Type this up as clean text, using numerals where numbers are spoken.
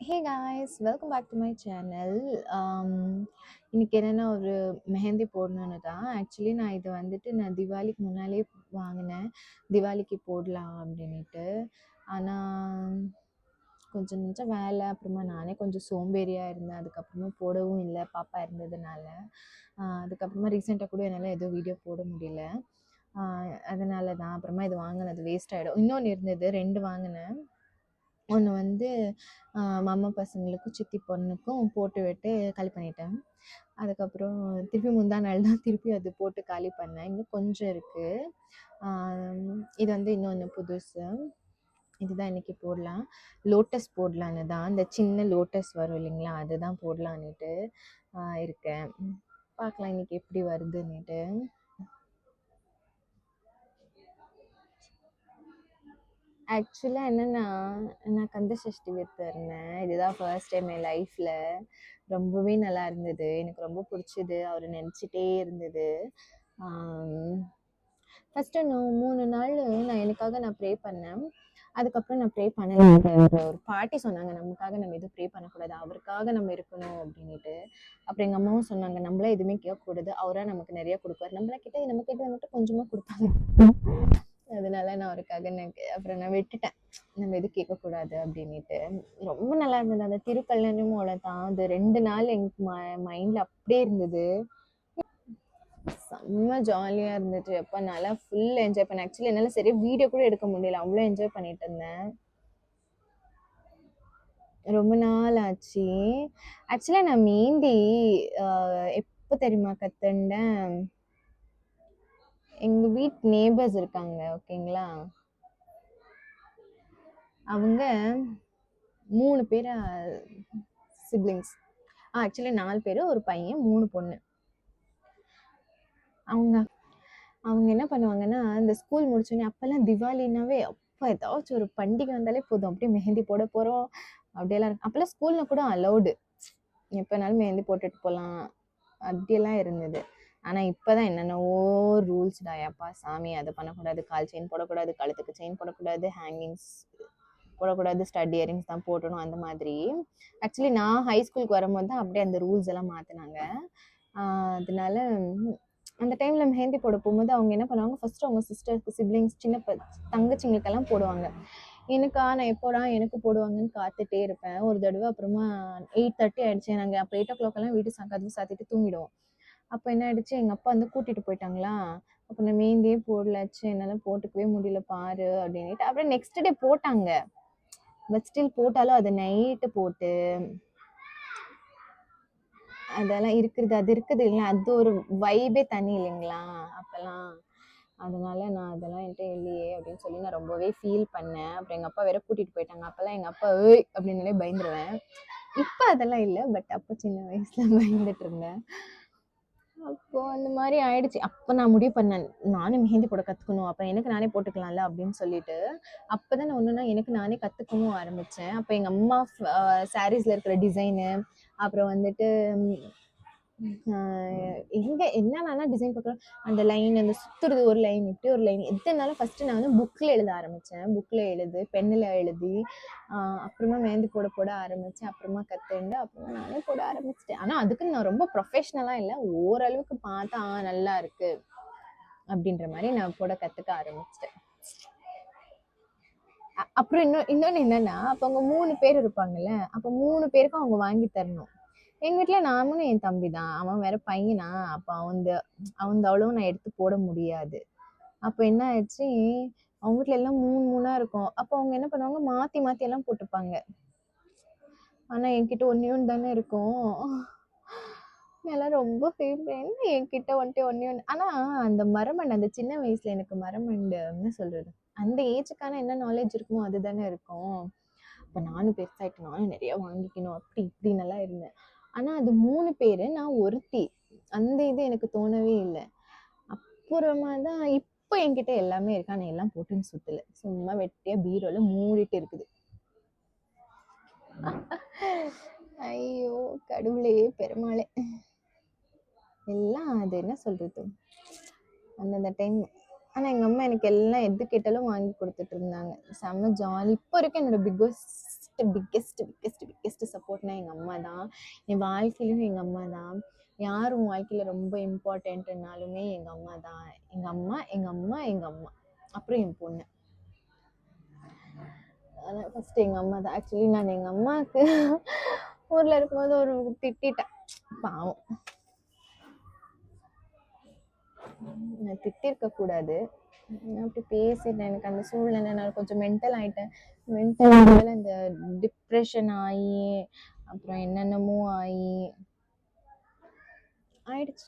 Hey guys welcome back to my channel. இன்னைக்கு என்னென்னா ஒரு மெஹந்தி போடணுன்னு தான். ஆக்சுவலி நான் இது வந்துட்டு நான் தீபாவளிக்கு முன்னாலே வாங்கினேன், தீபாவளிக்கு போடலாம் அப்படின்ட்டு. ஆனால் கொஞ்சம் வேலை, அப்புறமா நானே கொஞ்சம் சோம்பேறியாக இருந்தேன். அதுக்கப்புறமா போடவும் இல்லை பாப்பா இருந்ததுனால. அதுக்கப்புறமா ரீசெண்டாக கூட என்னால் எதுவும் வீடியோ போட முடியல. அதனால தான் அப்புறமா இது வாங்கினது வேஸ்ட் ஆகிடும். இன்னொன்று இருந்தது, 2 வாங்கினேன். ஒன்று வந்து மாமா பசங்களுக்கும் சித்தி பொண்ணுக்கும் போட்டு விட்டு காலி பண்ணிட்டேன். அதுக்கப்புறம் திருப்பி முந்தா நாள் தான் திருப்பி அது போட்டு காலி பண்ணேன். இன்னும் கொஞ்சம் இருக்குது. இது வந்து இன்னொன்று புதுசு. இதுதான் இன்றைக்கி போடலாம். லோட்டஸ் போடலான்னு தான், இந்த சின்ன லோட்டஸ் வரும் இல்லைங்களா, அதுதான் போடலான்னுட்டு இருக்கேன். பார்க்கலாம் இன்றைக்கி எப்படி வருதுன்னுட்டு. ஆக்சுவலாக என்னென்னா, நான் கந்த சஷ்டி விரதம் இருந்தேன். இதுதான் ஃபர்ஸ்ட் டைம் என் லைஃப்பில். ரொம்பவே நல்லா இருந்தது, எனக்கு ரொம்ப பிடிச்சிது. அவர் நினச்சிட்டே இருந்தது. ஃபஸ்ட்டு நான் 3 நாள் நான் ப்ரே பண்ணேன். அதுக்கப்புறம் நான் ப்ரே பண்ணல. ஒரு பாட்டி சொன்னாங்க, நமக்காக நம்ம எதுவும் ப்ரே பண்ணக்கூடாது, அவருக்காக நம்ம இருக்கணும் அப்படின்ட்டு. அப்புறம் எங்கள் அம்மாவும் சொன்னாங்க, நம்மளாம் எதுவுமே கேட்கக்கூடாது, அவராக நமக்கு நிறையா கொடுப்பாரு, நம்மளா கிட்ட நம்ம கிட்ட மட்டும் கொஞ்சமாக கொடுப்பாங்க. அதனால நான் அவருக்காக அப்புறம் நான் விட்டுட்டேன், நம்ம எதுவும் கேட்கக்கூடாது அப்படின்ட்டு. ரொம்ப நல்லா இருந்தது அந்த திருக்கல்யாணமும். அவ்வளோதான், அது 2 நாள் எனக்கு மைண்டில் அப்படியே இருந்தது. செம்ம ஜாலியாக இருந்துச்சு. அப்போ நல்லா ஃபுல் என்ஜாய் பண்ணேன். ஆக்சுவலி என்னால் சரியாக வீடியோ கூட எடுக்க முடியல, அவ்வளோ என்ஜாய் பண்ணிட்டு இருந்தேன். ரொம்ப நாள் ஆச்சு. ஆக்சுவலாக நான் மெஹந்தி எப்போ தெரியுமா கற்றுண்டேன், எங்கள் வீட்டு நேபர்ஸ் இருக்காங்க ஓகேங்களா, அவங்க 3 பேர் சிப்ளிங்ஸ். ஆக்சுவலி 4 பேர், ஒரு பையன் 3 பொண்ணு. அவங்க என்ன பண்ணுவாங்கன்னா, இந்த ஸ்கூல் முடிச்சோடனே அப்போல்லாம் திவாலினாவே அப்போ ஏதாச்சும் ஒரு பண்டிகை வந்தாலே போதும், அப்படியே மெஹந்தி போட போகிறோம் அப்படியெல்லாம் இருக்கும். அப்போல்லாம் ஸ்கூலில் கூட அலௌடு, எப்போனாலும் மெஹந்தி போட்டுட்டு போகலாம் அப்படியெல்லாம் இருந்தது. ஆனால் இப்போ தான் என்னென்னவோ ரூல்ஸ்டா, அப்பா சாமி, அதை பண்ணக்கூடாது, கால் செயின் போடக்கூடாது, கழுத்துக்கு செயின் போடக்கூடாது, ஹேங்கிங்ஸ் போடக்கூடாது, ஸ்டட் இயரிங்ஸ் தான் போடணும், அந்த மாதிரி. ஆக்சுவலி நான் ஹை ஸ்கூலுக்கு வரும்போது தான் அப்படியே அந்த ரூல்ஸ் எல்லாம் மாற்றினாங்க. அதனால அந்த டைமில் மெஹந்தி போட போகும்போது அவங்க என்ன பண்ணுவாங்க, ஃபஸ்ட்டு அவங்க சிஸ்டருக்கு, சிப்ளிங்ஸ், தங்கச்சிங்களுக்கெல்லாம் போடுவாங்க. நான் எப்போடா எனக்கு போடுவாங்கன்னு காத்துட்டே இருப்பேன். ஒரு தடவை அப்புறமா 8:30 ஆயிடுச்சு. நாங்கள் அப்போ 8 o'clock வீட்டு கதவு சாத்திட்டு தூங்கிடுவோம். அப்போ என்ன ஆயிடுச்சு, எங்கள் அப்பா வந்து கூட்டிகிட்டு போயிட்டாங்களா. அப்போ நான் மெஹந்தியே போடலாச்சு, என்னால் போட்டுக்கவே முடியல பாரு அப்படின்ட்டு. அப்புறம் நெக்ஸ்ட் டே போட்டாங்க, பட் ஸ்டில் போட்டாலும் அது நைட்டு போட்டு அதெல்லாம் இருக்குது, அது இருக்குது இல்லைங்களா, அது ஒரு வைபே தனி இல்லைங்களா அப்போல்லாம். அதனால நான் அதெல்லாம் என்கிட்ட இல்லையே அப்படின்னு சொல்லி நான் ரொம்பவே ஃபீல் பண்ணேன். அப்புறம் எங்கள் அப்பா வேற கூட்டிகிட்டு போயிட்டாங்க. அப்போல்லாம் எங்கள் அப்பா ஏய் அப்படின்னாலே பயந்துருவேன். இப்போ அதெல்லாம் இல்லை, பட் அப்போ சின்ன வயசில் பயந்துட்டு இருந்தேன். அப்போ அந்த மாதிரி ஆயிடுச்சு. அப்போ நான் முடிவு பண்ணேன், நானும் மெஹந்தி போட கற்றுக்கணும், அப்போ எனக்கு நானே போட்டுக்கலாம்ல அப்படின்னு சொல்லிட்டு. அப்போ தான் நான் ஒன்றுனா எனக்கு நானே கற்றுக்கவும் ஆரம்பித்தேன். அப்போ எங்கள் அம்மா சாரீஸில் இருக்கிற டிசைனு, அப்புறம் வந்துட்டு எங்கே என்னென்னலாம் டிசைன் பார்க்குறோம், அந்த லைன், அந்த சுற்றுறது ஒரு லைன், இப்படி ஒரு லைன், எதுனாலும் ஃபஸ்ட்டு நான் வந்து புக்கில் எழுத ஆரம்பித்தேன். புக்கில் பென்னில் எழுதி அப்புறமா மெஹந்தி போட ஆரம்பித்தேன். அப்புறமா கற்றுண்டு அப்புறமா நானே போட ஆரம்பிச்சிட்டேன். ஆனால் அதுக்கு நான் ரொம்ப ப்ரொஃபஷ்னலாக இல்லை, ஓரளவுக்கு பார்த்தா நல்லா இருக்குது அப்படின்ற மாதிரி நான் போட கற்றுக்க ஆரம்பிச்சிட்டேன். அப்புறம் இன்னொன்று என்னென்னா, அப்போ அவங்க 3 பேர் இருப்பாங்கல்ல, அப்போ 3 பேருக்கும் அவங்க வாங்கி தரணும். எங்கள் வீட்டில் நானும் என் தம்பி தான், அவன் வேற பையனா, அப்போ அவன் அவ்வளவும் நான் எடுத்து போட முடியாது. அப்போ என்ன ஆயிடுச்சு, அவங்க வீட்டில் எல்லாம் 3 இருக்கும். அப்போ அவங்க என்ன பண்ணுவாங்க, மாற்றி மாற்றி எல்லாம் போட்டுப்பாங்க. ஆனால் என்கிட்ட ஒன்று தானே இருக்கும். எல்லாம் ரொம்ப ஃபீல் பண்ணி என்கிட்ட ஒன்று. ஆனால் அந்த மரமண்டு, அந்த சின்ன வயசில் எனக்கு மரமண்டு என்ன சொல்கிறது, அந்த ஏஜுக்கான என்ன நாலேஜ் இருக்குமோ அது தானே இருக்கும். அப்போ நானும் பெருசாகிட்டு நானும் நிறையா வாங்கிக்கணும் அப்படி இப்படி நல்லா இருந்தேன். ஆனால் அது 3 பேர், நான் ஒருத்தி, அந்த இது எனக்கு தோணவே இல்லை. அப்புறமா தான் இப்போ என்கிட்ட எல்லாமே இருக்கு, ஆனால் எல்லாம் போட்டுன்னு சுற்றலை, சும்மா வெட்டியாக பீரோவில் மூடிட்டு இருக்குது. ஐயோ கடவுளே பெருமாளே, எல்லாம் அது என்ன சொல்கிறது அந்தந்த டைம். ஆனால் எங்கள் அம்மா எனக்கு எல்லாம் எது கேட்டாலும் வாங்கி கொடுத்துட்டு இருந்தாங்க, செம்ம ஜாலி. இப்போ வரைக்கும் என்னோட பிக்கஸ்ட் பிக்கெஸ்ட் சப்போர்ட்னா எங்க அம்மா தான். என் வாழ்க்கையிலும் எங்க அம்மா தான். யார் உன் வாழ்க்கையில ரொம்ப இம்பார்ட்டன்ட்னாலுமே எங்க அம்மா தான். எங்க அம்மா, எங்க அம்மா, எங்க அம்மா. அப்புறம் என் பொண்ணு. ஆனா ஃபர்ஸ்ட் எங்க அம்மா தான். ஆக்சுவலி நான் எங்க அம்மாவுக்கு ஊர்ல இருக்கும்போது ஒரு திட்டிட்டேன். பாவம். நான் திட்டிருக்க கூடாது. நான் அப்படி பேசிட்டேன். எனக்கு அந்த சூழ்நிலை நான் கொஞ்சம் மென்டல் ஆயிட்டேன். மென்டல் ஆனதால இந்த டிப்ரெஷன் ஆகி அப்புறம் என்னென்னமோ ஆகி ஆயிடுச்சு.